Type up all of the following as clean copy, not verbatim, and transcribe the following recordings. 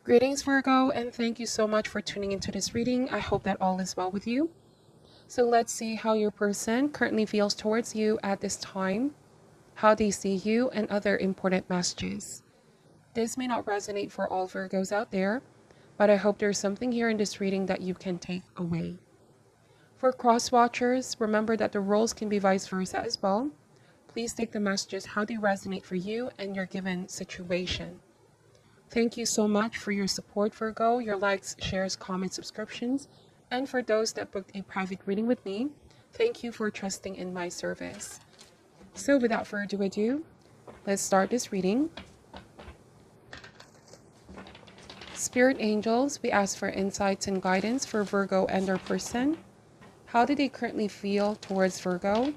Greetings, Virgo, and thank you so much for tuning into this reading. I hope that all is well with you. So let's see how your person currently feels towards you at this time, how they see you, and other important messages. This may not resonate for all Virgos out there, but I hope there's something here in this reading that you can take away. For cross-watchers, remember that the roles can be vice versa as well. Please take the messages how they resonate for you and your given situation. Thank you so much for your support, Virgo, your likes, shares, comments, subscriptions, and for those that booked a private reading with me, thank you for trusting in my service. So without further ado, let's start this reading. Spirit angels, we ask for insights and guidance for Virgo and their person. How do they currently feel towards Virgo?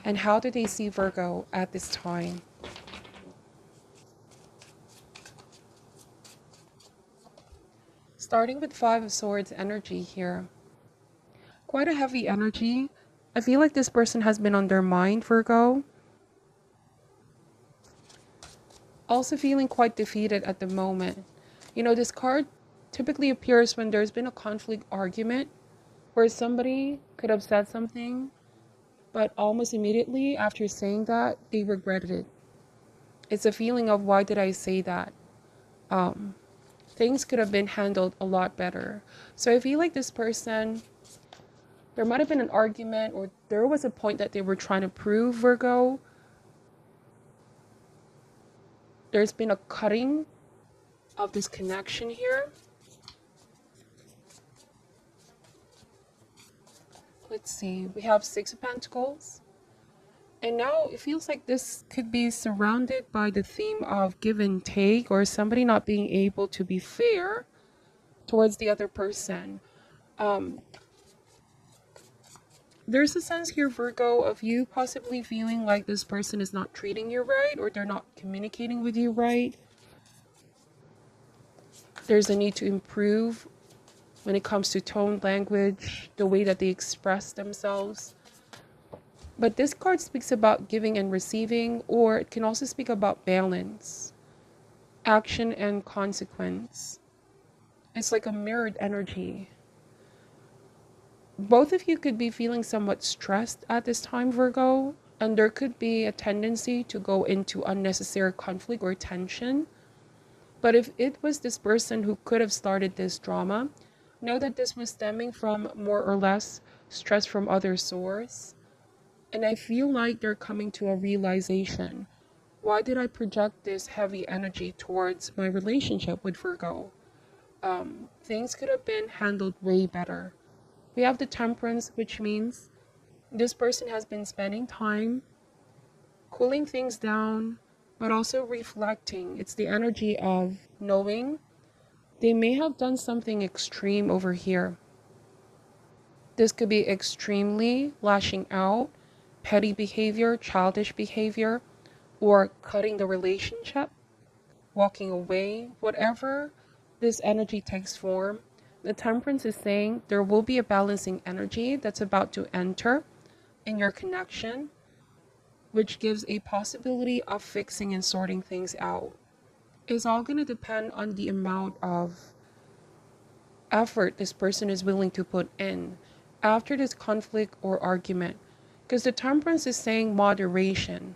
And how do they see Virgo at this time? Starting with Five of Swords energy here. Quite a heavy energy. I feel like this person has been on their mind, Virgo. Also feeling quite defeated at the moment. You know, this card typically appears when there's been a conflict argument where somebody could have said something, but almost immediately after saying that, they regretted it. It's a feeling of, why did I say that? Things could have been handled a lot better. So I feel like this person, there might have been an argument, or there was a point that they were trying to prove, Virgo. There's been a cutting of this connection here. Let's see, we have Six of Pentacles. And now it feels like this could be surrounded by the theme of give and take, or somebody not being able to be fair towards the other person. There's a sense here, Virgo, of you possibly feeling like this person is not treating you right, or they're not communicating with you right. There's a need to improve when it comes to tone, language, the way that they express themselves. But this card speaks about giving and receiving, or it can also speak about balance, action and consequence. It's like a mirrored energy. Both of you could be feeling somewhat stressed at this time, Virgo, and there could be a tendency to go into unnecessary conflict or tension. But if it was this person who could have started this drama, know that this was stemming from more or less stress from other source. And I feel like they're coming to a realization. Why did I project this heavy energy towards my relationship with Virgo? Things could have been handled way better. We have the Temperance, which means this person has been spending time cooling things down, but also reflecting. It's the energy of knowing they may have done something extreme over here. This could be extremely lashing out, petty behavior, childish behavior, or cutting the relationship, walking away, whatever this energy takes form. The Temperance is saying there will be a balancing energy that's about to enter in your connection, which gives a possibility of fixing and sorting things out. It's all going to depend on the amount of effort this person is willing to put in after this conflict or argument. Because the Temperance is saying moderation.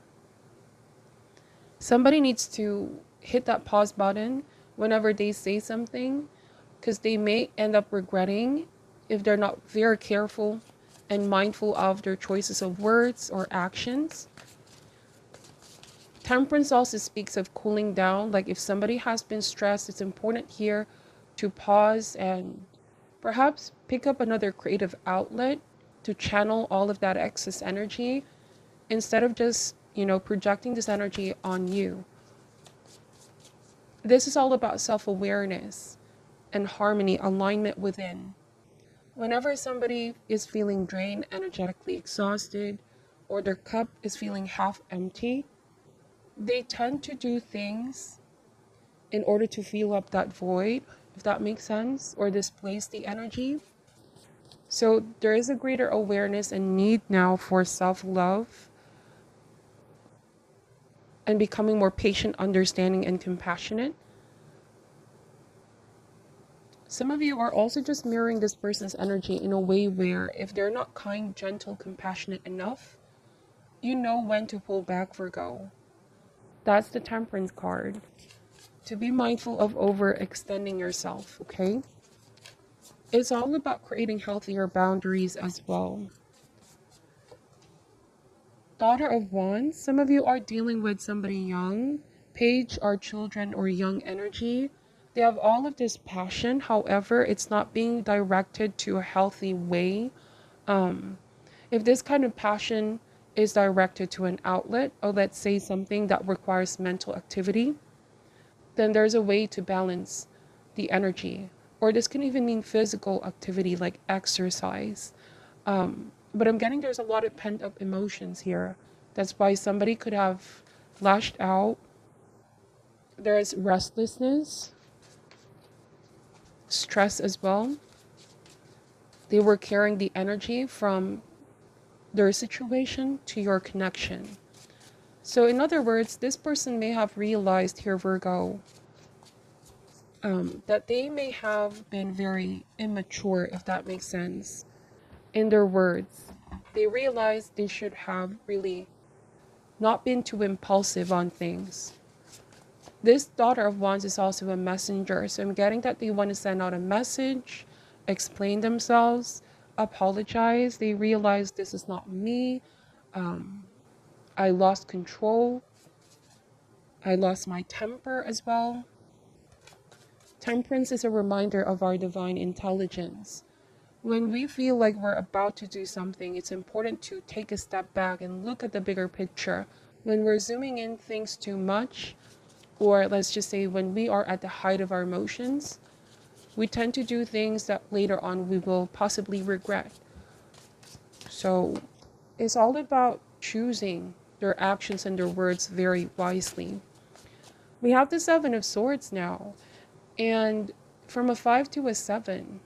Somebody needs to hit that pause button whenever they say something, because they may end up regretting if they're not very careful and mindful of their choices of words or actions. Temperance also speaks of cooling down. Like if somebody has been stressed, it's important here to pause and perhaps pick up another creative outlet to channel all of that excess energy instead of just, projecting this energy on you. This is all about self-awareness and harmony, alignment within. Whenever somebody is feeling drained, energetically exhausted, or their cup is feeling half empty, they tend to do things in order to fill up that void, if that makes sense, or displace the energy. So there is a greater awareness and need now for self-love and becoming more patient, understanding, and compassionate. Some of you are also just mirroring this person's energy in a way where if they're not kind, gentle, compassionate enough, you know when to pull back, Virgo. That's the Temperance card. To be mindful of overextending yourself, okay? It's all about creating healthier boundaries as well. Daughter of Wands, some of you are dealing with somebody young. Page are children or young energy. They have all of this passion, however, it's not being directed to a healthy way. If this kind of passion is directed to an outlet, or let's say something that requires mental activity, then there's a way to balance the energy. Or this can even mean physical activity like exercise. But I'm getting there's a lot of pent up emotions here. That's why somebody could have lashed out. There's restlessness, stress as well. They were carrying the energy from their situation to your connection. So in other words, this person may have realized here, Virgo, that they may have been very immature, if that makes sense, in their words. They realized they should have really not been too impulsive on things. This Daughter of Wands is also a messenger, so I'm getting that they want to send out a message, explain themselves, apologize. They realize this is not me. I lost control. I lost my temper as well. Temperance is a reminder of our divine intelligence. When we feel like we're about to do something, it's important to take a step back and look at the bigger picture. When we're zooming in things too much, or let's just say when we are at the height of our emotions, we tend to do things that later on we will possibly regret. So it's all about choosing their actions and their words very wisely. We have the Seven of Swords now, and from a 5 to a 7.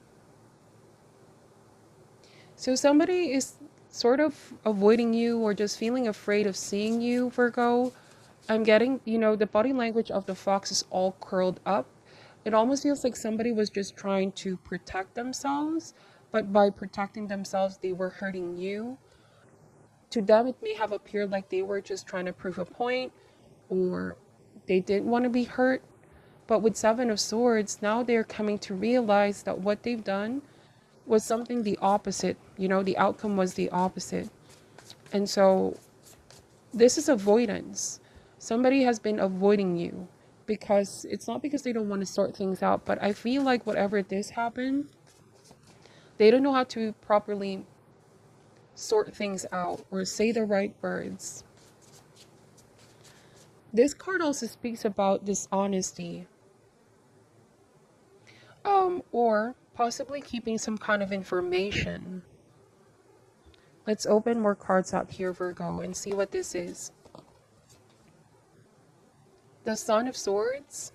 So somebody is sort of avoiding you or just feeling afraid of seeing you, Virgo. I'm getting, the body language of the fox is all curled up. It almost feels like somebody was just trying to protect themselves, but by protecting themselves, they were hurting you. To them, it may have appeared like they were just trying to prove a point, or they didn't want to be hurt. But with Seven of Swords, now they're coming to realize that what they've done was something the opposite. The outcome was the opposite. And so this is avoidance. Somebody has been avoiding you because it's not because they don't want to sort things out, but I feel like whatever this happened, they don't know how to properly sort things out or say the right words. This card also speaks about dishonesty, or possibly keeping some kind of information. Let's open more cards out here, Virgo, and see what this is. The Son of Swords.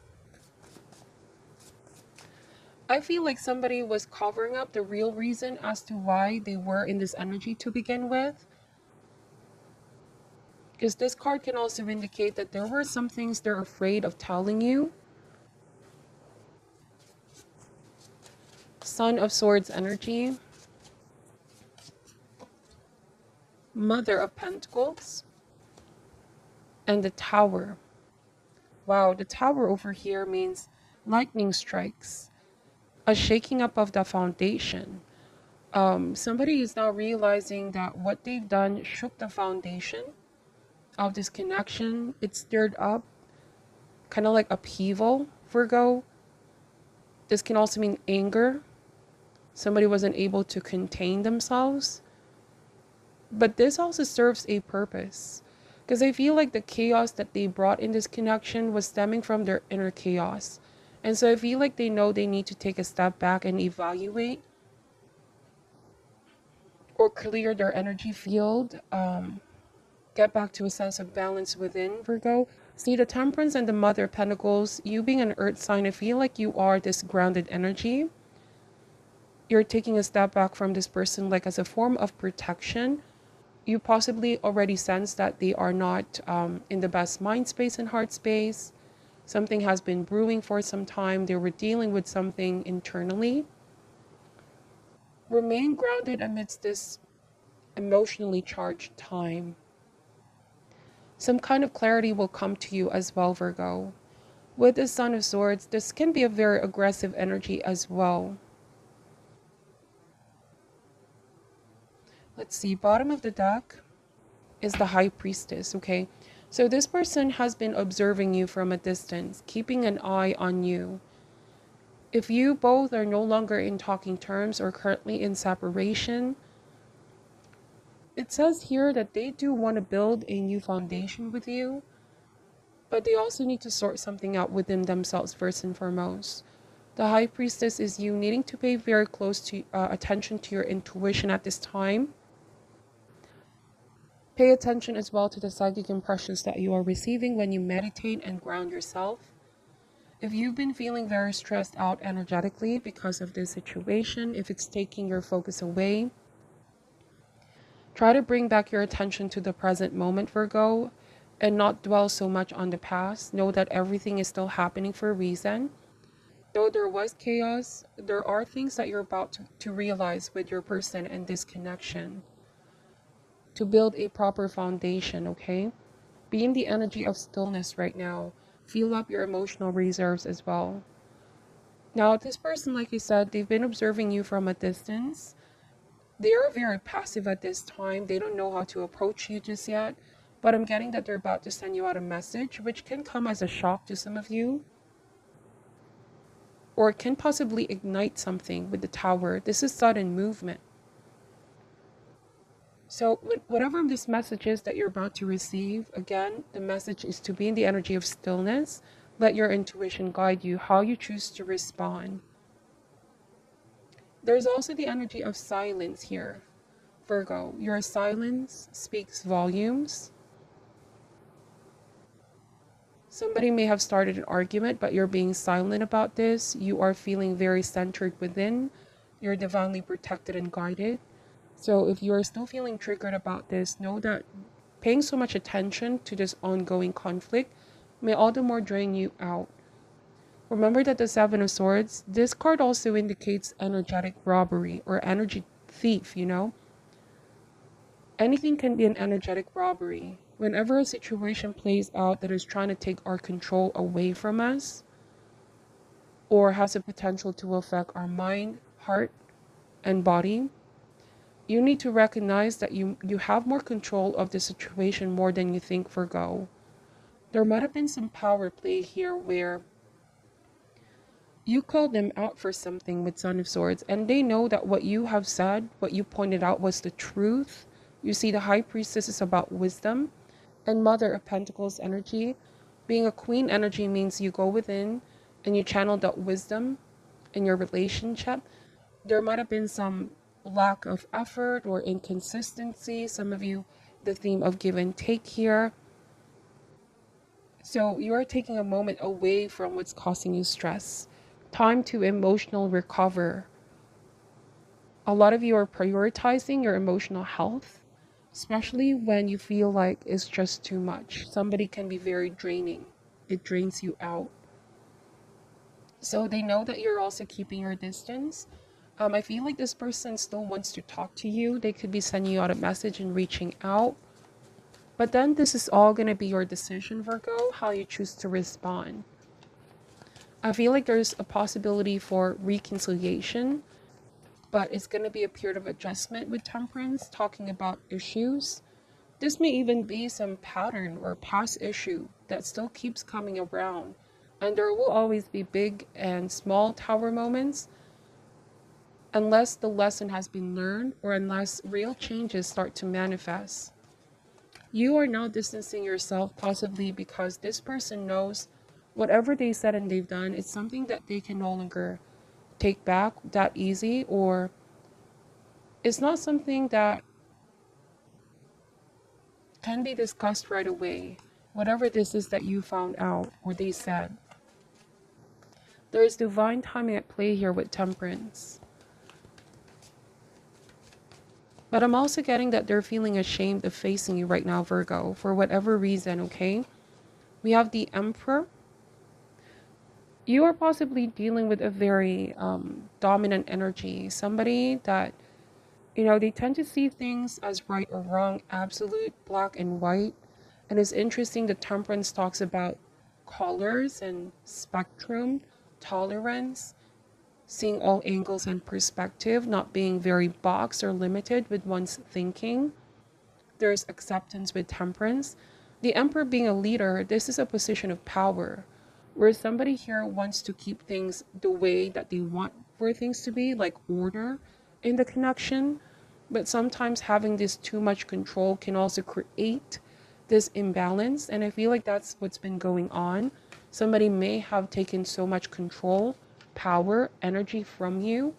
I feel like somebody was covering up the real reason as to why they were in this energy to begin with. Because this card can also indicate that there were some things they're afraid of telling you. Son of Swords energy. Mother of Pentacles. And the Tower. Wow, the Tower over here means lightning strikes. A shaking up of the foundation. Somebody is now realizing that what they've done shook the foundation of this connection. It stirred up kind of like upheaval, Virgo. This can also mean anger. Somebody wasn't able to contain themselves. But this also serves a purpose, because I feel like the chaos that they brought in this connection was stemming from their inner chaos. And so I feel like they know they need to take a step back and evaluate or clear their energy field, get back to a sense of balance within, Virgo. See, the Temperance and the Mother of Pentacles, you being an earth sign, I feel like you are this grounded energy. You're taking a step back from this person like as a form of protection. You possibly already sense that they are not in the best mind space and heart space. Something has been brewing for some time. They were dealing with something internally. Remain grounded amidst this emotionally charged time. Some kind of clarity will come to you as well, Virgo. With the Sun of Swords, this can be a very aggressive energy as well. Let's see, bottom of the deck is the High Priestess, okay? So this person has been observing you from a distance, keeping an eye on you. If you both are no longer in talking terms or currently in separation, it says here that they do want to build a new foundation with you, but they also need to sort something out within themselves first and foremost. The High Priestess is you needing to pay very close to attention to your intuition at this time. Pay attention as well to the psychic impressions that you are receiving when you meditate and ground yourself. If you've been feeling very stressed out energetically because of this situation, if it's taking your focus away, try to bring back your attention to the present moment, Virgo, and not dwell so much on the past. Know that everything is still happening for a reason. Though there was chaos, there are things that you're about to realize with your person and this connection to build a proper foundation, okay? Be in the energy of stillness right now. Feel up your emotional reserves as well. Now, this person, like I said, they've been observing you from a distance. They are very passive at this time. They don't know how to approach you just yet. But I'm getting that they're about to send you out a message, which can come as a shock to some of you. Or it can possibly ignite something with the Tower. This is sudden movement. So whatever this message is that you're about to receive, again, the message is to be in the energy of stillness. Let your intuition guide you how you choose to respond. There's also the energy of silence here, Virgo. Your silence speaks volumes. Somebody may have started an argument, but you're being silent about this. You are feeling very centered within. You're divinely protected and guided. So if you are still feeling triggered about this, know that paying so much attention to this ongoing conflict may all the more drain you out. Remember that the Seven of Swords, this card also indicates energetic robbery or energy thief, you know? Anything can be an energetic robbery. Whenever a situation plays out that is trying to take our control away from us or has the potential to affect our mind, heart, and body, you need to recognize that you have more control of the situation more than you think, Virgo. There might have been some power play here where you called them out for something with Son of Swords, and they know that what you have said, what you pointed out was the truth. You see, the High Priestess is about wisdom, and Mother of Pentacles energy. Being a Queen energy means you go within and you channel that wisdom in your relationship. There might have been some lack of effort or inconsistency. Some of you, the theme of give and take here. So you are taking a moment away from what's causing you stress. Time to emotional recover. A lot of you are prioritizing your emotional health, especially when you feel like it's just too much. Somebody can be very draining. It drains you out. So they know that you're also keeping your distance. I feel like this person still wants to talk to you. They could be sending you out a message and reaching out. But then this is all going to be your decision, Virgo, how you choose to respond. I feel like there's a possibility for reconciliation, but it's going to be a period of adjustment with Temperance, talking about issues. This may even be some pattern or past issue that still keeps coming around. And there will always be big and small Tower moments, unless the lesson has been learned or unless real changes start to manifest. You are now distancing yourself possibly because this person knows whatever they said and they've done, it's something that they can no longer take back that easy, or it's not something that can be discussed right away. Whatever this is that you found out or they said. There is divine timing at play here with Temperance. But I'm also getting that they're feeling ashamed of facing you right now, Virgo, for whatever reason, okay? We have the Emperor. You are possibly dealing with a very dominant energy, somebody that, they tend to see things as right or wrong, absolute, black and white. And it's interesting that temperance talks about colors and spectrum, tolerance, seeing all angles and perspective, not being very boxed or limited with one's thinking. There's acceptance with temperance. The emperor being a leader, this is a position of power, where somebody here wants to keep things the way that they want for things to be, like order in the connection. But sometimes having this too much control can also create this imbalance. And I feel like that's what's been going on. Somebody may have taken so much control, power, energy from you.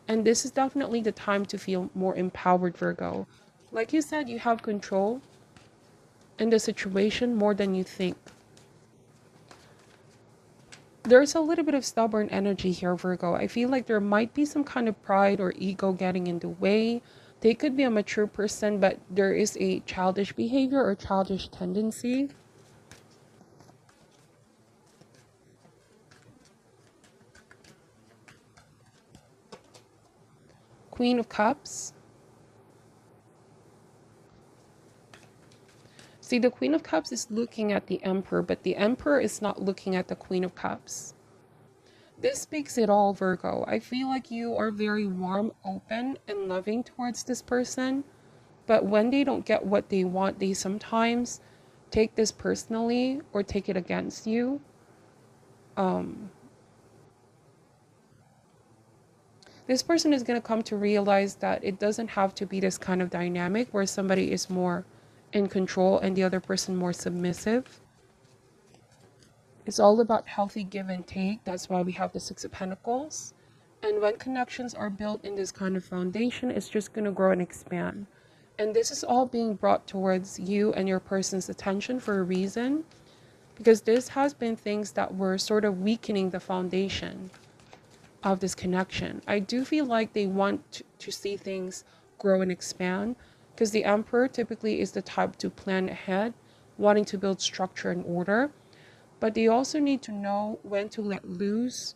And this is definitely the time to feel more empowered, Virgo. Like you said, you have control in the situation more than you think. There's a little bit of stubborn energy here, Virgo. I feel like there might be some kind of pride or ego getting in the way. They could be a mature person, but there is a childish behavior or childish tendency. Queen of Cups. See, the Queen of Cups is looking at the Emperor, but the Emperor is not looking at the Queen of Cups. This speaks it all, Virgo. I feel like you are very warm, open, and loving towards this person. But when they don't get what they want, they sometimes take this personally or take it against you. This person is going to come to realize that it doesn't have to be this kind of dynamic where somebody is more in control and the other person more submissive. It's all about healthy give and take. That's why we have the Six of Pentacles. And when connections are built in this kind of foundation, it's just going to grow and expand. And this is all being brought towards you and your person's attention for a reason. Because this has been things that were sort of weakening the foundation of this connection. I do feel like they want to see things grow and expand. Because the Emperor typically is the type to plan ahead, wanting to build structure and order. But they also need to know when to let loose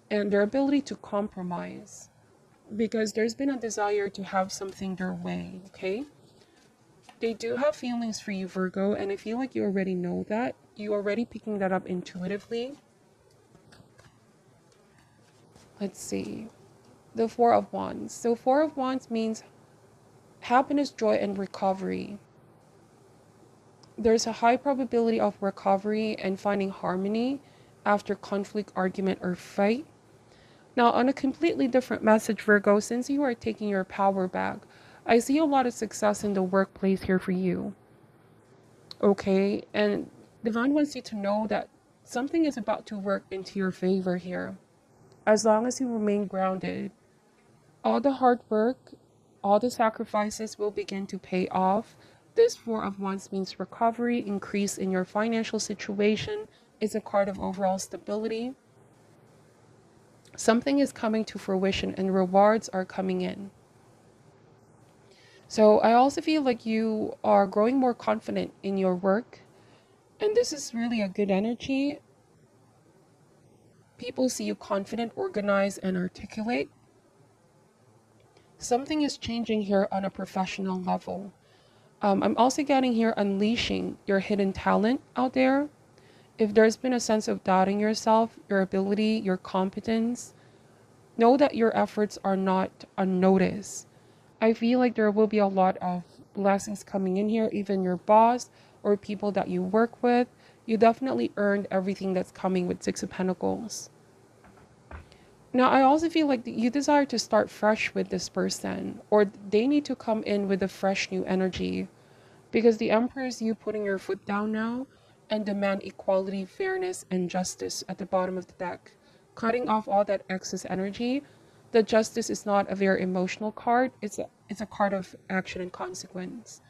and their ability to compromise. Because there's been a desire to have something their way, okay? They do have feelings for you, Virgo, and I feel like you already know that. You're already picking that up intuitively. Let's see. The Four of Wands. So Four of Wands means happiness, joy, and recovery. There's a high probability of recovery and finding harmony after conflict, argument, or fight. Now, on a completely different message, Virgo, since you are taking your power back, I see a lot of success in the workplace here for you. Okay? And Divine wants you to know that something is about to work into your favor here. As long as you remain grounded, all the hard work, all the sacrifices will begin to pay off. This Four of Wands means recovery, increase in your financial situation. It's a card of overall stability. Something is coming to fruition and rewards are coming in. So I also feel like you are growing more confident in your work. And this is really a good energy. People see you confident, organized, and articulate. Something is changing here on a professional level. I'm also getting here unleashing your hidden talent out there. If there's been a sense of doubting yourself, your ability, your competence, know that your efforts are not unnoticed. I feel like there will be a lot of blessings coming in here, even your boss or people that you work with. You definitely earned everything that's coming with Six of Pentacles. Now, I also feel like you desire to start fresh with this person, or they need to come in with a fresh new energy. Because the Emperor is you putting your foot down now and demand equality, fairness, and justice at the bottom of the deck. Cutting off all that excess energy. The Justice is not a very emotional card. It's a card of action and consequence.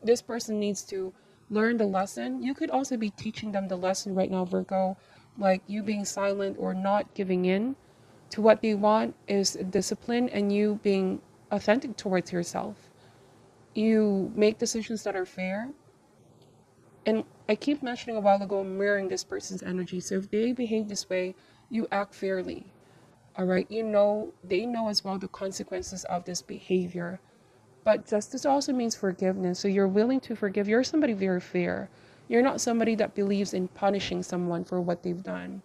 This person needs to learn the lesson. You could also be teaching them the lesson right now, Virgo. Like you being silent or not giving in to what they want is discipline and you being authentic towards yourself. You make decisions that are fair. And I keep mentioning a while ago, mirroring this person's energy. So if they behave this way, you act fairly. All right. They know as well the consequences of this behavior. But justice also means forgiveness. So you're willing to forgive. You're somebody very fair. You're not somebody that believes in punishing someone for what they've done.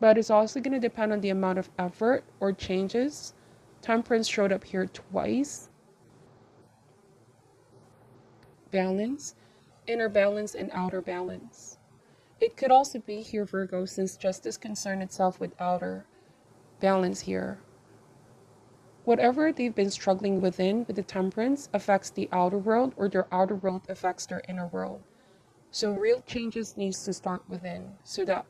But it's also going to depend on the amount of effort or changes. Temperance showed up here twice. Balance, inner balance, and outer balance. It could also be here, Virgo, since justice concerns itself with outer balance here. Whatever they've been struggling within with the temperance affects the outer world, or their outer world affects their inner world. So real changes needs to start within so that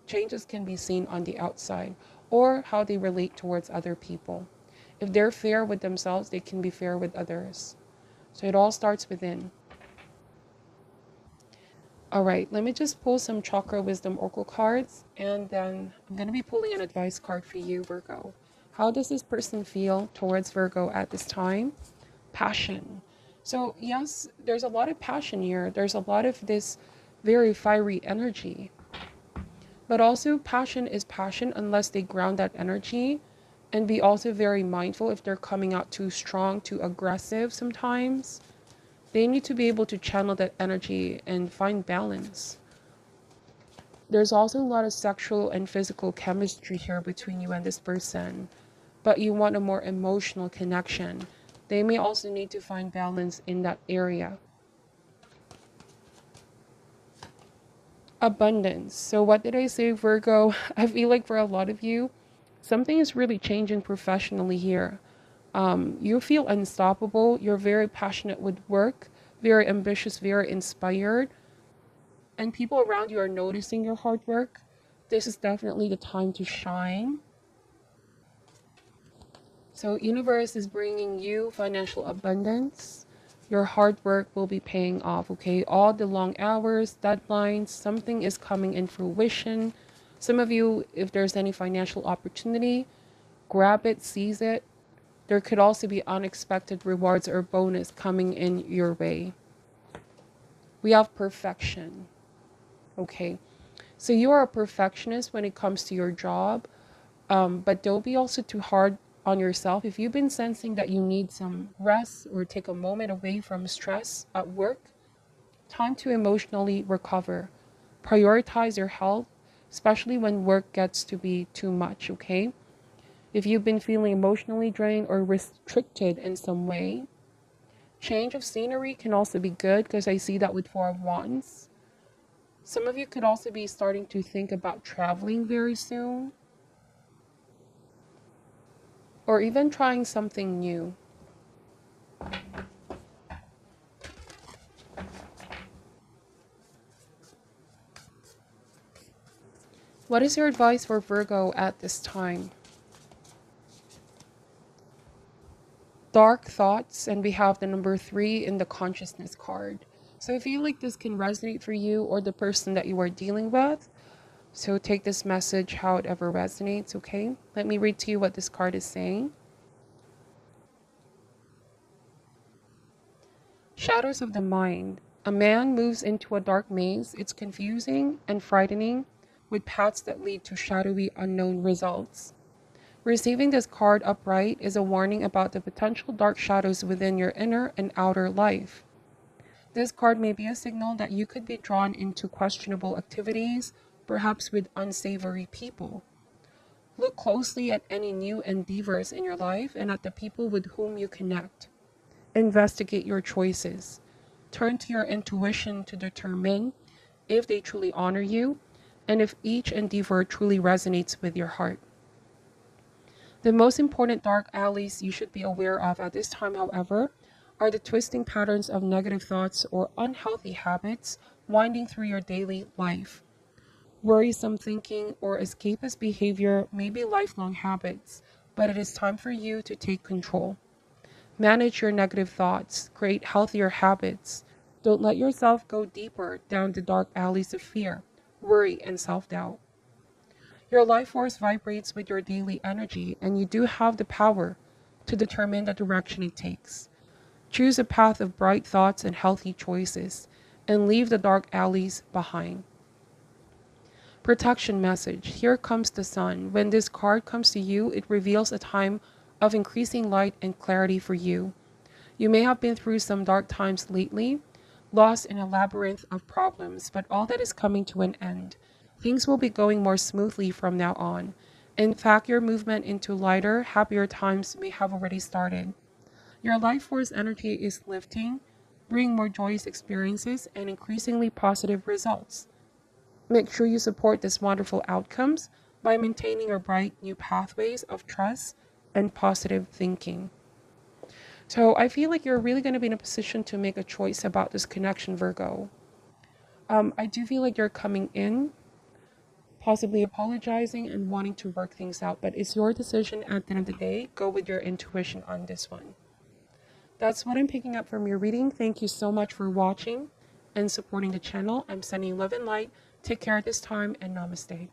changes can be seen on the outside, or how they relate towards other people. If they're fair with themselves, they can be fair with others. So it all starts within. All right, let me just pull some chakra wisdom oracle cards, and then I'm going to be pulling an advice card for you, Virgo. How does this person feel towards Virgo at this time? Passion. So yes, there's a lot of passion here. There's a lot of this very fiery energy. But also passion is passion unless they ground that energy, and be also very mindful if they're coming out too strong, too aggressive sometimes. They need to be able to channel that energy and find balance. There's also a lot of sexual and physical chemistry here between you and this person, but you want a more emotional connection. They may also need to find balance in that area. Abundance. So what did I say, Virgo? I feel like for a lot of you, something is really changing professionally here. You feel unstoppable. You're very passionate with work, very ambitious, very inspired. And people around you are noticing your hard work. This is definitely the time to shine. So universe is bringing you financial abundance. Your hard work will be paying off, okay? All the long hours, deadlines, something is coming in fruition. Some of you, if there's any financial opportunity, grab it, seize it. There could also be unexpected rewards or bonus coming in your way. We have perfection, okay? So you are a perfectionist when it comes to your job, but don't be also too hard on yourself. If you've been sensing that you need some rest or take a moment away from stress at work, time to emotionally recover. Prioritize your health, especially when work gets to be too much, okay? If you've been feeling emotionally drained or restricted in some way, change of scenery can also be good because I see that with Four of Wands. Some of you could also be starting to think about traveling very soon, or even trying something new. What is your advice for Virgo at this time? Dark thoughts, and we have the number 3 in the consciousness card. So I feel like this can resonate for you or the person that you are dealing with. So take this message how it ever resonates, okay? Let me read to you what this card is saying. Shadows of the mind. A man moves into a dark maze. It's confusing and frightening, with paths that lead to shadowy, unknown results. Receiving this card upright is a warning about the potential dark shadows within your inner and outer life. This card may be a signal that you could be drawn into questionable activities, perhaps with unsavory people. Look closely at any new endeavors in your life and at the people with whom you connect. Investigate your choices. Turn to your intuition to determine if they truly honor you and if each endeavor truly resonates with your heart. The most important dark alleys you should be aware of at this time, however, are the twisting patterns of negative thoughts or unhealthy habits winding through your daily life. Worrisome thinking or escapist behavior may be lifelong habits, but it is time for you to take control. Manage your negative thoughts, create healthier habits. Don't let yourself go deeper down the dark alleys of fear, worry, and self-doubt. Your life force vibrates with your daily energy, and you do have the power to determine the direction it takes. Choose a path of bright thoughts and healthy choices. and leave the dark alleys behind. Protection message. Here comes the sun. When this card comes to you, it reveals a time of increasing light and clarity for you. You may have been through some dark times lately, lost in a labyrinth of problems, but all that is coming to an end. Things will be going more smoothly from now on. In fact, your movement into lighter, happier times may have already started. Your life force energy is lifting, bringing more joyous experiences and increasingly positive results. Make sure you support these wonderful outcomes by maintaining your bright new pathways of trust and positive thinking. So I feel like you're really going to be in a position to make a choice about this connection, Virgo. I do feel like you're coming in, possibly apologizing and wanting to work things out, but it's your decision at the end of the day. Go with your intuition on this one. That's what I'm picking up from your reading. Thank you so much for watching and supporting the channel. I'm sending love and light. Take care at this time, and namaste.